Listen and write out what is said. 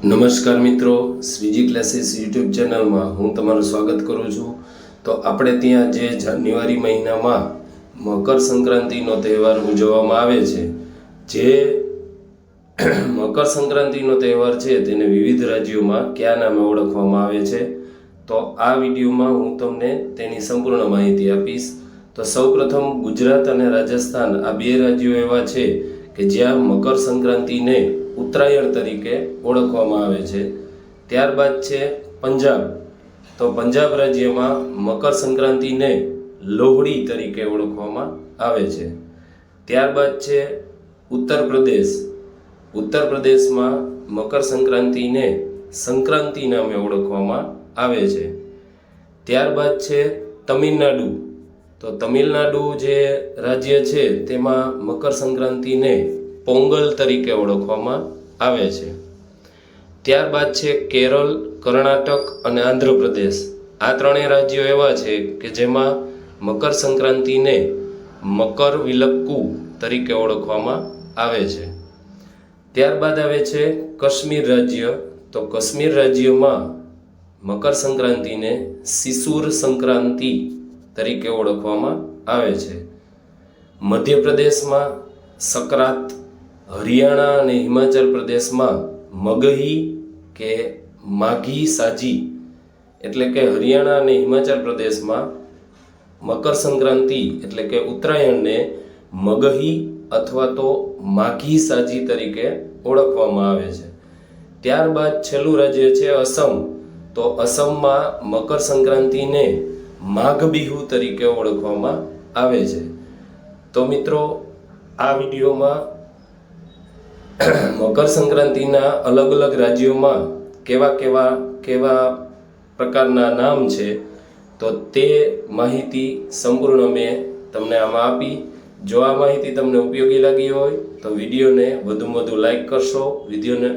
નમસ્કાર મિત્રો, Shriji classes YouTube ચેનલમાં હું તમારું સ્વાગત કરું છું। તો આપણે ત્યાં જે જાન્યુઆરી મહિનામાં મકર સંક્રાંતિનો તહેવાર ઉજવવામાં આવે છે, જે મકર સંક્રાંતિનો તહેવાર છે તેને વિવિધ રાજ્યોમાં કયા નામે ઓળખવામાં આવે છે, તો આ વિડીયોમાં હું તમને તેની સંપૂર્ણ માહિતી આપીશ। તો સૌપ્રથમ ગુજરાત અને રાજસ્થાન આ બે રાજ્યો એવા છે કે જ્યાં મકર સંક્રાંતિને ઉત્તરાયણ તરીકે ઓળખવામાં આવે છે। ત્યારબાદ છે પંજાબ। તો પંજાબ રાજ્યમાં મકર સંક્રાંતિને લોહડી તરીકે ઓળખવામાં આવે છે। ત્યારબાદ છે ઉત્તર પ્રદેશ। ઉત્તર પ્રદેશમાં મકર સંક્રાંતિને સંક્રાંતિ નામે ઓળખવામાં આવે છે। ત્યારબાદ છે તમિલનાડુ। તો તમિલનાડુ જે રાજ્ય છે તેમાં મકર સંક્રાંતિને પોંગલ તરીકે ઓળખવામાં આવે છે। ત્યારબાદ છે કેરળ, કર્ણાટક અને આંધ્રપ્રદેશ। આ ત્રણેય રાજ્યો એવા છે કે જેમાં મકર સંક્રાંતિને મકર વિલક્કુ તરીકે ઓળખવામાં આવે છે। ત્યારબાદ આવે છે કાશ્મીર રાજ્ય। તો કાશ્મીર રાજ્યમાં મકર સંક્રાંતિને સિસુર સંક્રાંતિ તરીકે ઓળખવામાં આવે છે। મધ્યપ્રદેશમાં સંક્રાંત, હરિયાણા અને હિમાચલ પ્રદેશમાં મગહી કે માઘી સાજી, એટલે કે હરિયાણા અને હિમાચલ પ્રદેશમાં મકર સંક્રાંતિ એટલે કે ઉત્તરાયણને મગહી અથવા તો માઘી સાજી તરીકે ઓળખવામાં આવે છે। ત્યારબાદ છેલ્લું રાજ્ય છે અસમ। તો અસમમાં મકર સંક્રાંતિને માઘ બિહુ તરીકે ઓળખવામાં આવે છે। તો મિત્રો, આ વિડીયોમાં મકર સંક્રાંતિના અલગ અલગ રાજ્યોમાં કેવા પ્રકારના નામ છે, તો તે માહિતી સંપૂર્ણ મેં તમને આમાં આપી। જો આ માહિતી તમને ઉપયોગી લાગી હોય તો વિડીયોને વધુમાં વધુ લાઈક કરશો, વિડીયોને